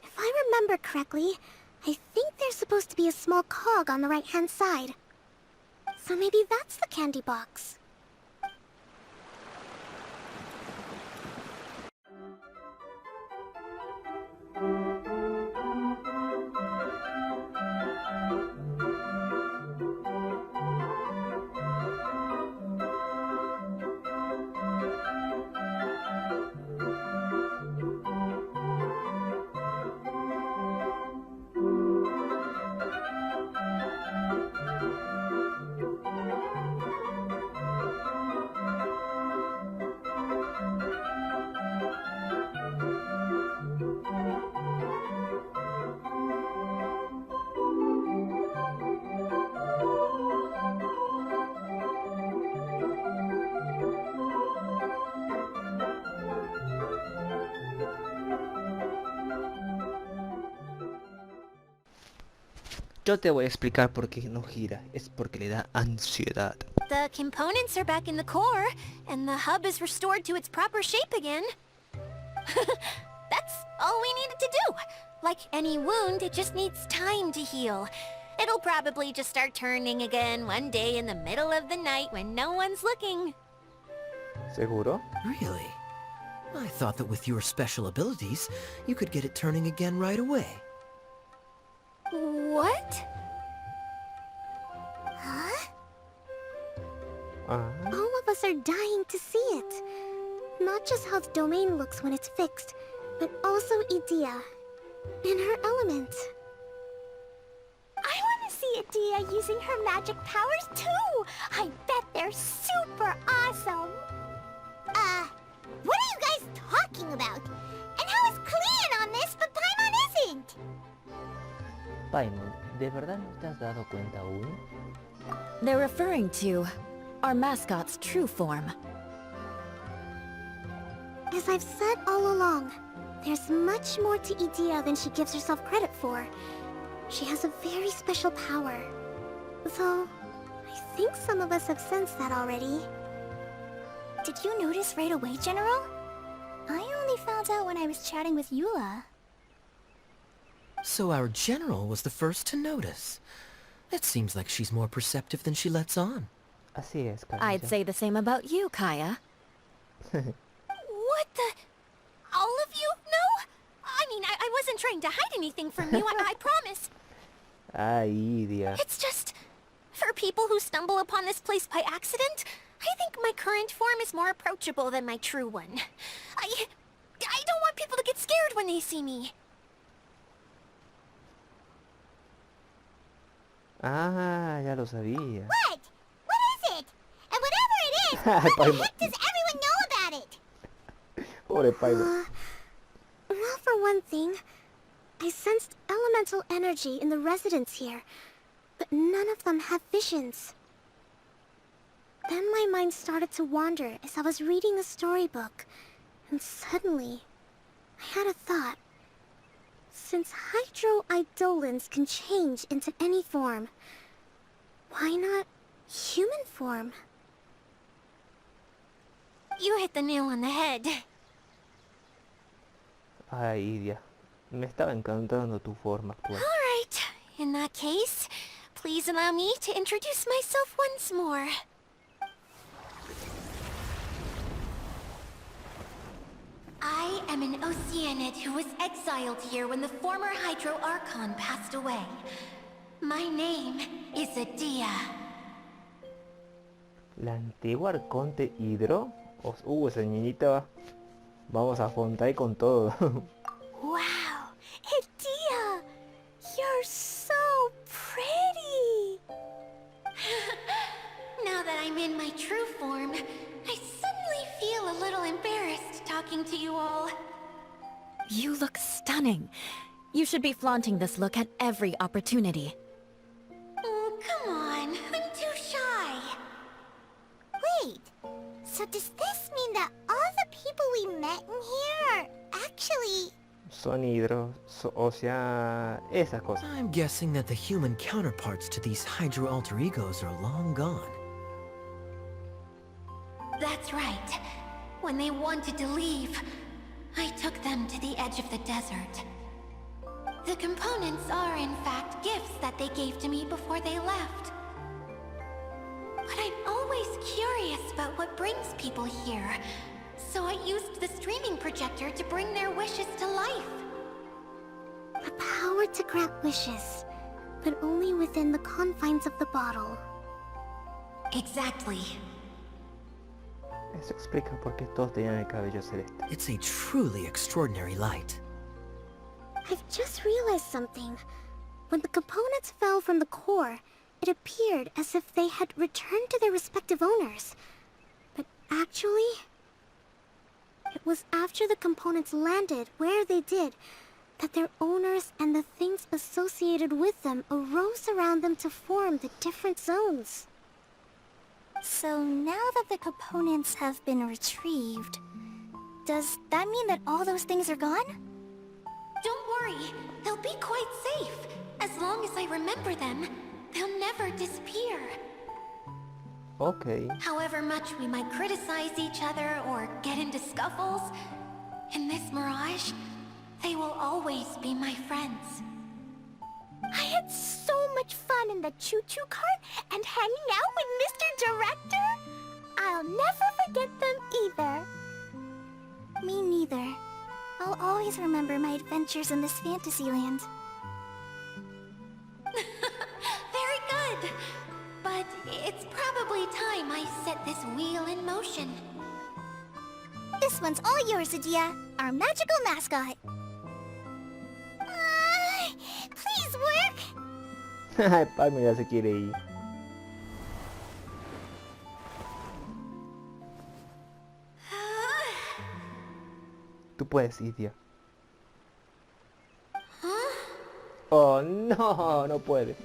If I remember correctly, I think there's supposed to be a small cog on the right-hand side. So maybe that's the candy box. Yo te voy a explicar por qué no gira. Es porque le da ansiedad. The components are back in the core, and the hub is restored to its proper shape again. That's all we needed to do. Like any wound, it just needs time to heal. It'll probably just start turning again one day in the middle of the night when no one's looking. ¿Seguro? Really? I thought that with your special abilities, you could get it turning again right away. What? Huh? Ah. All of us are dying to see it. Not just how the domain looks when it's fixed, but also Idea. In her element. I want to see Idea using her magic powers too! I bet they're super awesome! What are you guys talking about? And how is Clean on this, but Paimon isn't? Paimon, ¿de verdad no te has dado cuenta aún? They're referring to our mascot's true form. As I've said all along, there's much more to Idea than she gives herself credit for. She has a very special power. Though, I think some of us have sensed that already. Did you notice right away, General? I only found out when I was chatting with Eula. So our general was the first to notice. It seems like she's more perceptive than she lets on. Así es, I'd Kaya. say the same about you, Kaya. What the... All of you? No? I mean, I wasn't trying to hide anything from you, I promise. Ay, Idia. It's just... For people who stumble upon this place by accident, I think my current form is more approachable than my true one. I don't want people to get scared when they see me. Ah, ya lo sabía. What? What is it? And whatever it is, Ay, what the Paimon. heck does everyone know about it? Pobre Paimon. Well, for one thing, I sensed elemental energy in the residents here, but none of them have visions. Then my mind started to wander as I was reading a storybook, and suddenly, I had a thought. Since hydroidolins can change into any form, why not human form? You hit the nail on the head. Ay, Idia. Me estaba encantando tu forma actual. Alright, in that case, please allow me to introduce myself once more. I am an Oceanid who was exiled here when the former Hydro Archon passed away. My name is Adia. La antigua arconte Hidro. Esa niñita. Vamos a Fontai con todo. Wow, Adia! You're so pretty! Now that I'm in my true form, I suddenly feel a little embarrassed talking to you all. You look stunning. You should be flaunting this look at every opportunity. Oh, come on. I'm too shy. Wait, so does this mean that all the people we met in here are actually... Son Hidro. O sea, esas cosas. I'm guessing that the human counterparts to these Hydro alter egos are long gone. That's right. When they wanted to leave, I took them to the edge of the desert. The components are in fact gifts that they gave to me before they left. But I'm always curious about what brings people here, so I used the streaming projector to bring their wishes to life. The power to grant wishes, but only within the confines of the bottle. Exactly. Eso explica por qué todos tenían el cabello celeste. It's a truly extraordinary light. I've just realized something. When the components fell from the core, it appeared as if they had returned to their respective owners. But actually, it was after the components landed where they did that their owners and the things associated with them arose around them to form the different zones. So now that the components have been retrieved, does that mean that all those things are gone? Don't worry, they'll be quite safe. As long as I remember them, they'll never disappear. Ok. However much we might criticize each other or get into scuffles, in this mirage, they will always be my friends. I had so much fun in the choo-choo cart and hanging out with Mr. Director. I'll never forget them either. Me neither. I'll always remember my adventures in this fantasy land. Very good. But it's probably time I set this wheel in motion. This one's all yours, Adia, our magical mascot. Please work! Ay, Palme ya se quiere ir. Tú puedes, Idia. Oh, no, no puede.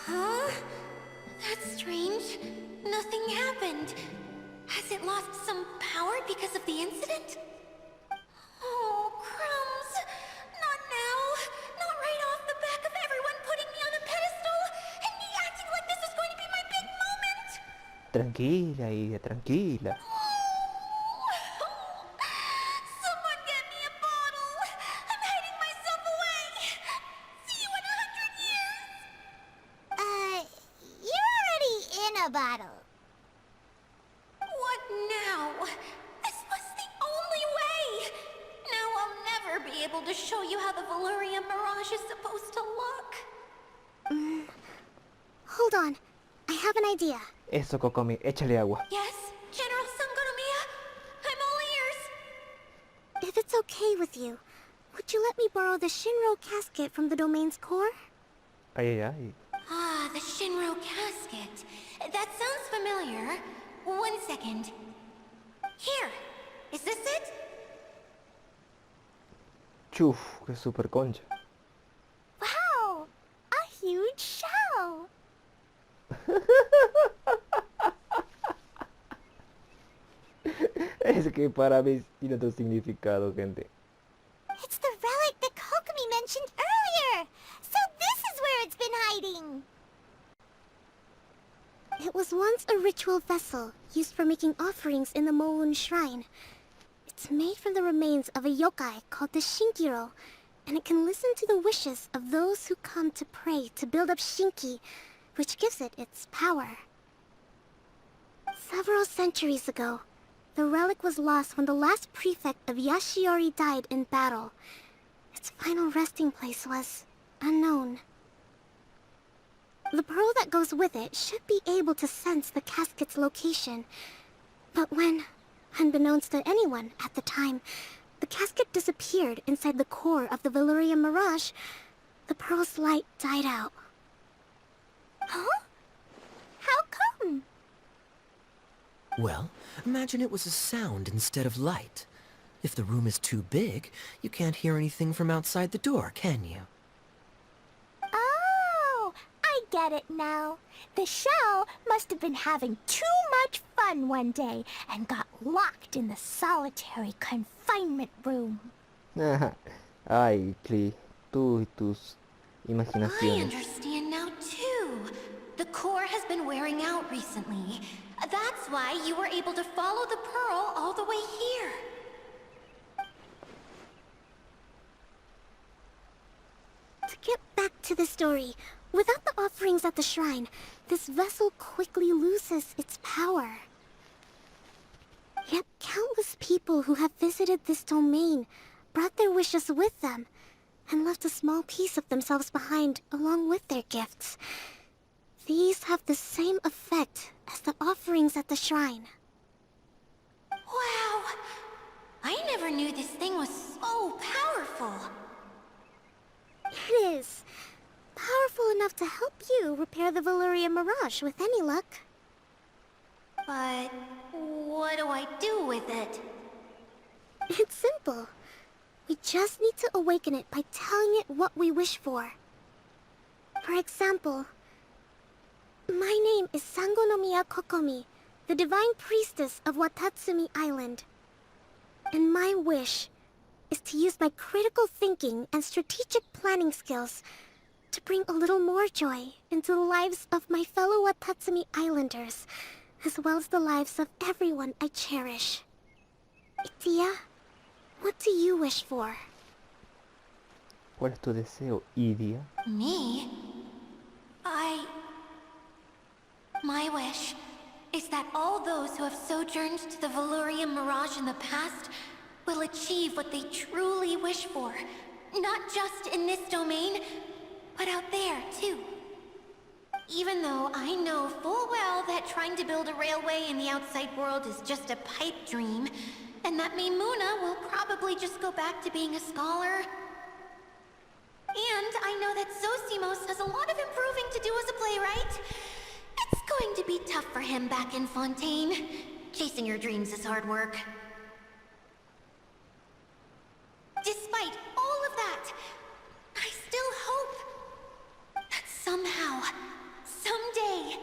Huh? That's strange. Nothing happened. As Has it lost some power because of the incident? Oh, crumbs. Not now. Not right off the back of everyone putting me on a pedestal and me acting like this is going to be my big moment. Tranquila, Idia, tranquila. Someone get me a bottle. I'm hiding myself away. See you in 100 years. You're already in a bottle. What now? This was the only way. Now I'll never be able to show you how the Valurian Mirage is supposed to look. Hold on. I have an idea. Eso, Kokomi, échale agua. Yes, General Sangonomiya? I'm all ears. If it's okay with you, would you let me borrow the Shinro casket from the domain's core? Ay, ay, ay. Ah, the Shinro casket. That sounds familiar. 1 second. Here. Is this it? Chuf, qué super concha. Wow! A huge shell! Es que para mí tiene otro significado, gente. It's the relic that Kokomi mentioned earlier! So this is where it's been hiding! It was once a ritual vessel used for making offerings in the Moon Shrine. It's made from the remains of a yokai called the Shinkiro, and it can listen to the wishes of those who come to pray to build up Shinki, which gives it its power. Several centuries ago, the relic was lost when the last prefect of Yashiori died in battle. Its final resting place was unknown. The pearl that goes with it should be able to sense the casket's location. But when, unbeknownst to anyone at the time, the casket disappeared inside the core of the Valurian Mirage, the pearl's light died out. Huh? How come? Well, imagine it was a sound instead of light. If the room is too big, you can't hear anything from outside the door, can you? Oh, I get it now. The shell must have been having too much fun one day and got locked in the solitary confinement room. Ay, Klee, tú y tus I imaginaciones. understand now, too. The core has been wearing out recently. That's why you were able to follow the pearl all the way here. To get back to the story, without the offerings at the shrine, this vessel quickly loses its power. Yet countless people who have visited this domain brought their wishes with them, and left a small piece of themselves behind along with their gifts. These have the same effect as the offerings at the shrine. Wow! I never knew this thing was so powerful. It is. Powerful enough to help you repair the Valurian Mirage with any luck. But what do I do with it? It's simple. We just need to awaken it by telling it what we wish for. For example, my name is Sangonomiya Kokomi, the divine priestess of Watatsumi Island. And my wish is to use my critical thinking and strategic planning skills to bring a little more joy into the lives of my fellow Watatsumi Islanders, as well as the lives of everyone I cherish. Itia, what do you wish for? ¿Cuál es tu deseo, Idia? Me? My wish is that all those who have sojourned to the Valurian Mirage in the past will achieve what they truly wish for. Not just in this domain, but out there, too. Even though I know full well that trying to build a railway in the outside world is just a pipe dream, and that Maimuna will probably just go back to being a scholar. And I know that Zosimos has a lot of improving to do as a playwright. It's going to be tough for him back in Fontaine. Chasing your dreams is hard work. Despite all of that, I still hope that somehow, someday,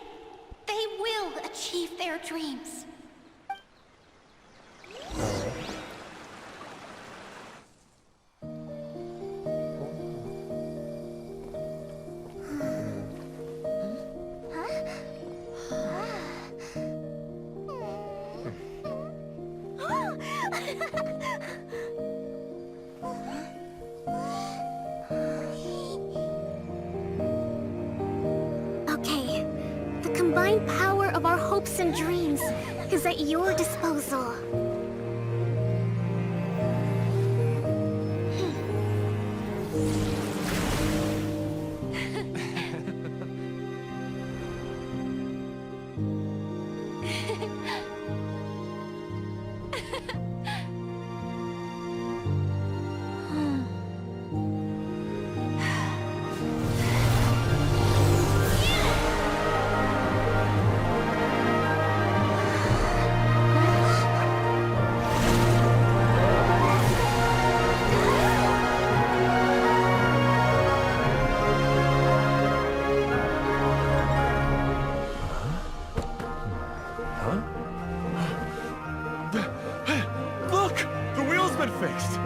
they will achieve their dreams. combined power of our hopes and dreams is at your disposal. Look! The wheel's been fixed!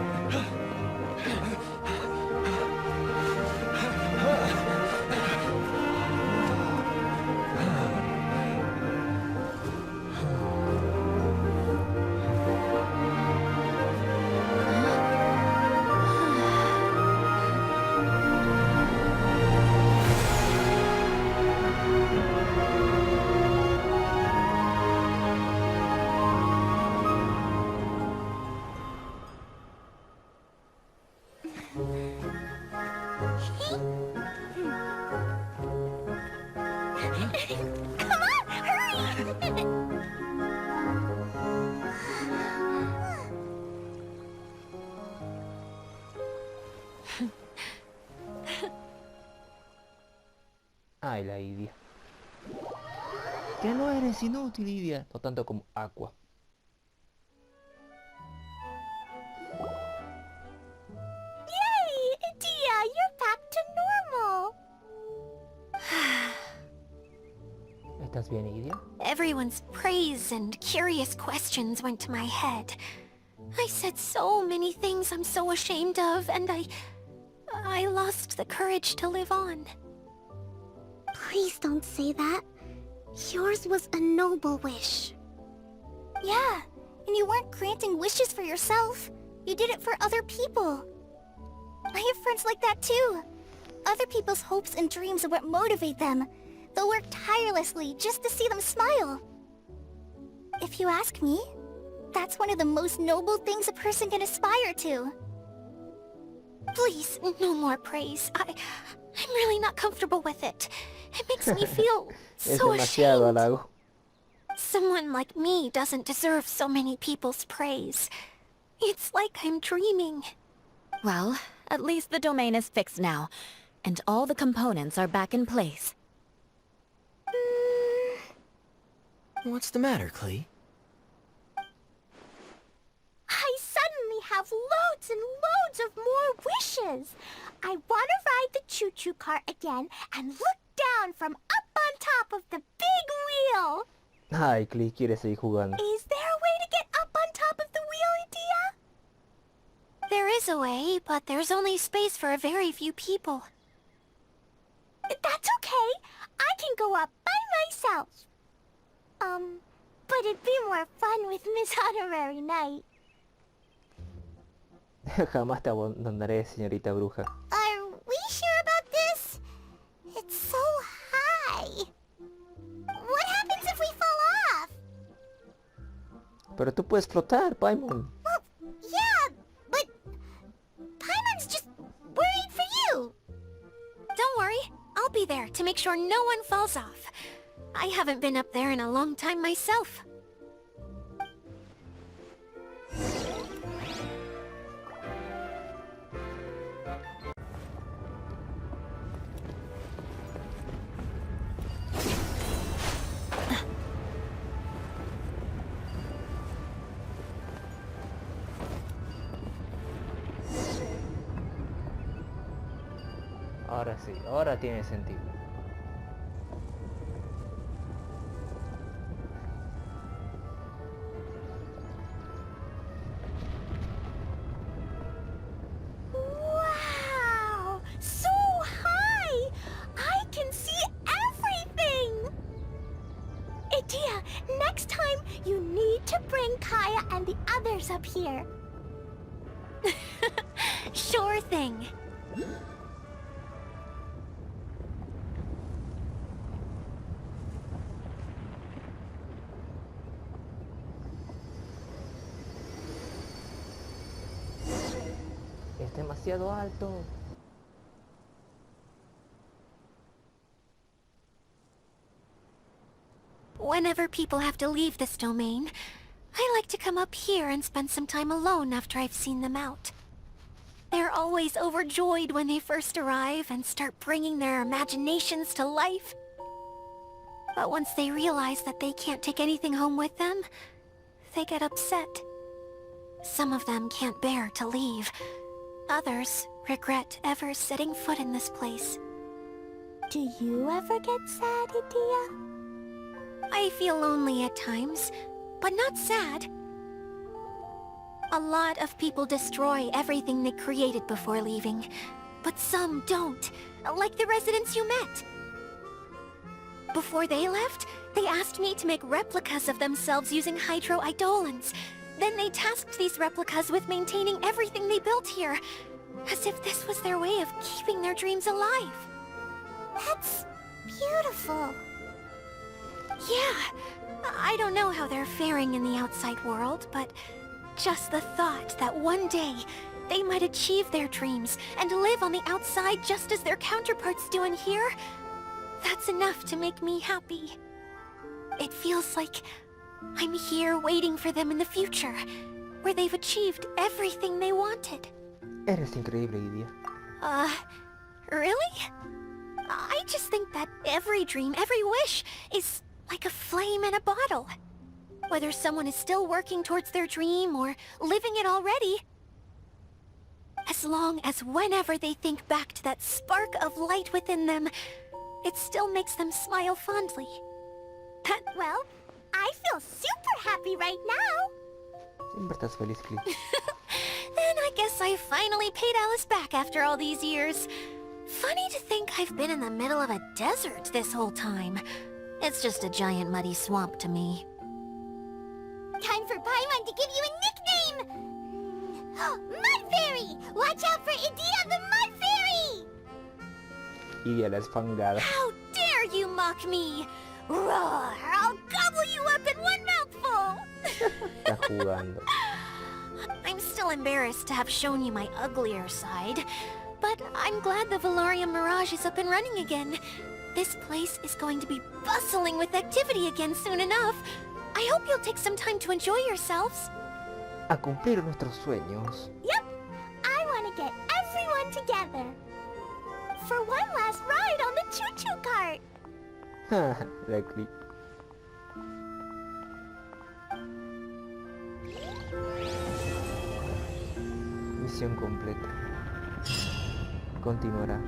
Come on, hurry! Ay, la Idia. Que no eres inútil, Idia. No tanto como Aqua. Yay! Dia, you're back to normal! ¿Estás bien, Idia? Everyone's praise and curious questions went to my head. I said so many things I'm so ashamed of, and I lost the courage to live on. Please don't say that. Yours was a noble wish. Yeah, and you weren't granting wishes for yourself. You did it for other people. I have friends like that too. Other people's hopes and dreams are what motivate them. They'll work tirelessly just to see them smile. If you ask me, that's one of the most noble things a person can aspire to. Please, no more praise. I'm really not comfortable with it. It makes me feel Es so demasiado ashamed. halago. Someone like me doesn't deserve so many people's praise. It's like I'm dreaming. Well, at least the domain is fixed now, and all the components are back in place. What's the matter, Clee? I suddenly have loads and loads of more wishes. I want to ride the choo-choo cart again and look down from up on top of the big wheel. Ay, Clee quiere seguir jugando. Is there a way to get up on top of the wheel, Dia? There is a way, but there's only space for a very few people. That's okay. I can go up by myself. But it'd be more fun with Miss Honorary Knight. Jamás te abandonaré, señorita bruja. Are we sure about this? It's so high. What happens if we fall off? Pero tú puedes flotar, Paimon. Well, yeah, but Paimon's just worried for you. Don't worry, I'll be there to make sure no one falls off. I haven't been up there in a long time myself. Ahora sí, ahora tiene sentido. Wow! So high! I can see everything! Idia, next time you need to bring Kaya and the others up here. Sure thing. demasiado alto. Whenever people have to leave this domain, I like to come up here and spend some time alone after I've seen them out. They're always overjoyed when they first arrive and start bringing their imaginations to life. But once they realize that they can't take anything home with them, they get upset. Some of them can't bear to leave. Others regret ever setting foot in this place. Do you ever get sad, Idia? I feel lonely at times, but not sad. A lot of people destroy everything they created before leaving, but some don't, like the residents you met. Before they left, they asked me to make replicas of themselves using hydro-eidolons. Then they tasked these replicas with maintaining everything they built here, as if this was their way of keeping their dreams alive. That's beautiful. Yeah, I don't know how they're faring in the outside world, but just the thought that one day they might achieve their dreams and live on the outside just as their counterparts do in here, that's enough to make me happy. It feels like I'm here waiting for them in the future, where they've achieved everything they wanted. Eres increíble, Idia. Really? I just think that every dream, every wish, is like a flame in a bottle. Whether someone is still working towards their dream or living it already, as long as whenever they think back to that spark of light within them, it still makes them smile fondly. Well, I feel super happy right now. Siempre estás feliz, Cliff. Then I guess I finally paid Alice back after all these years. Funny to think I've been in the middle of a desert this whole time. It's just a giant muddy swamp to me. Time for Paimon to give you a nickname! Mud Fairy! Watch out for Idia the Mud Fairy! Idia la esfangada. How dare you mock me! Roar! I'll gobble you up in one mouthful! Está jugando. I'm still embarrassed to have shown you my uglier side, but I'm glad the Valorium Mirage is up and running again. This place is going to be bustling with activity again soon enough. I hope you'll take some time to enjoy yourselves. A cumplir nuestros sueños. Yep, I want to get everyone together. For one last ride on the choo-choo cart. La Cliff. Misión completa. Continuará.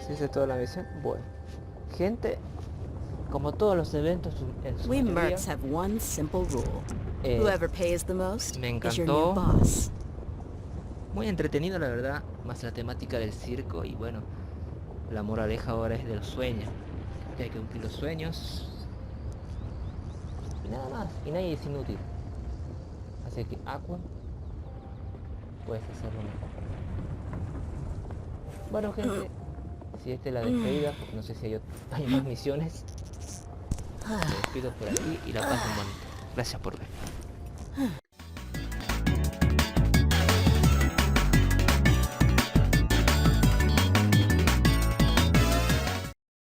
¿Sí es toda la misión? Bueno. Gente, como todos los eventos en su We mayoría, mercs have one simple rule. eh, Whoever pays the most me is your new encantó. boss. Muy entretenido, la verdad, más la temática del circo y bueno, la moraleja ahora es del sueño, que hay que cumplir los sueños y nada más, y nadie es inútil, así que Aqua, puedes hacerlo mejor. Bueno gente, si esta es la despedida, porque no sé si hay más misiones, me despido por aquí y la pasen bonito. Gracias por ver.